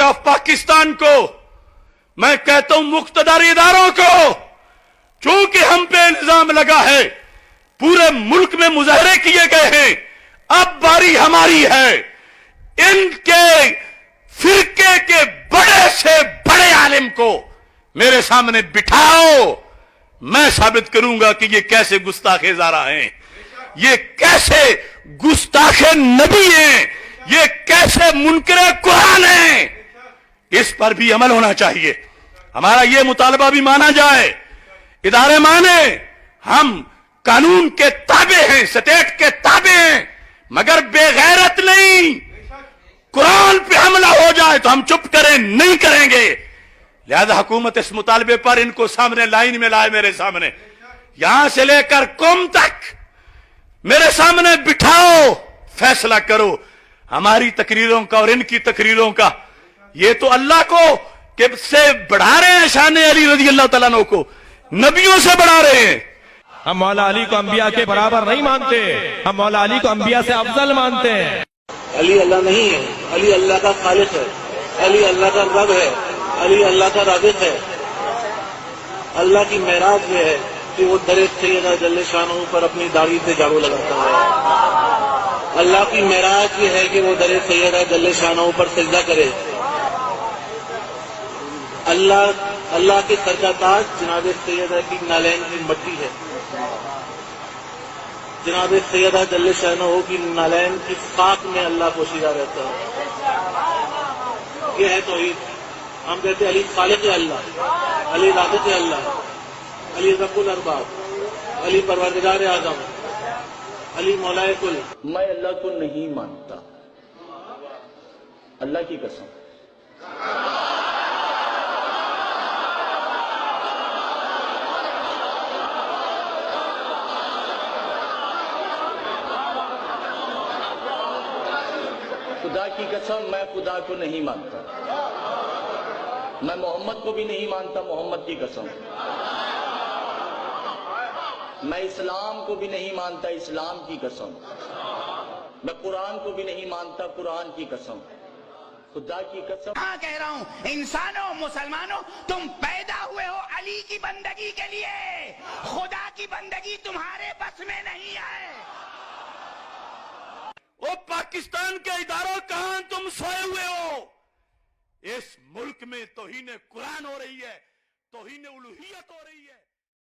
Of Pakistan को, मैं कहता हूं मुख्तदार इदारों को, चूंकि हम पे इल्जाम लगा है, पूरे मुल्क में मुजाहरे किए गए हैं, अब बारी हमारी है। इनके फिरके के बड़े से बड़े आलिम को मेरे सामने बिठाओ, मैं साबित करूंगा कि ये कैसे गुस्ताखे ज़ारा हैं, ये कैसे गुस्ताखे नबी हैं, ये कैसे मुनकरे कुरान हैं। इस पर भी अमल होना चाहिए। हमारा ये मुतालबा भी माना जाए, इदारे माने, हम कानून के ताबे हैं, स्टेट के ताबे हैं, मगर बेगैरत नहीं। कुरान पे हमला हो जाए तो हम चुप करें, नहीं करेंगे। लिहाजा हुकूमत इस मुतालबे पर इनको सामने लाइन में लाए, मेरे सामने, यहां से लेकर कौम तक मेरे सामने बिठाओ, फैसला करो हमारी तकरीरों का और इनकी तकरीरों का। ये तो अल्लाह को के से बढ़ा रहे हैं, शान अली रजी अल्लाह तआला अन्हु को नबियों से बढ़ा रहे हैं। हम मौला अली को अंबिया के बराबर नहीं मानते, हम मौला अली को अंबिया से अफजल मानते हैं। अली अल्लाह नहीं है, अली अल्लाह का खालिक है, अली अल्लाह का रब है, अली अल्लाह का राज़िक़ है। अल्लाह की मेराज ये है कि वो दरे सैयदा जल्ले शानों पर अपनी दाढ़ी से झाड़ू लगाता है। अल्लाह की मेराज ये है कि वो दरे सैयदा जल्ले शानों पर सजदा करे। अल्लाह के सर का ताज जनाब सैयदा की नालैन की मट्टी है। जनाब सैयदा जल्ले शानों की नालैन की खाक में अल्लाह पोशीदा रहता है। ये है तौहीद। हम कहते हैं अली खालिक अल्लाह, अली राज़िक़ अल्लाह, अली रब्बुल अरबाब, अली परवरदिगार आज़म, अली मौलाए कुल। मैं अल्लाह को नहीं मानता, अल्लाह की कसम। खुदा की कसम, मैं खुदा को नहीं मानता। मैं मोहम्मद को भी नहीं मानता, मोहम्मद की कसम। मैं इस्लाम को भी नहीं मानता, इस्लाम की कसम। मैं कुरान को भी नहीं मानता, कुरान की कसम। खुदा की कसम। हाँ कह रहा हूँ, इंसानों, मुसलमानों, तुम पैदा हुए हो अली की बंदगी के लिए। खुदा की बंदगी तुम्हारे बस में नहीं है। वो पाकिस्तान के इदारों, कहां तुम सोए हुए हो? इस मुल्क में तौहीन कुरान हो रही है, तौहीन उलूहियत हो रही है।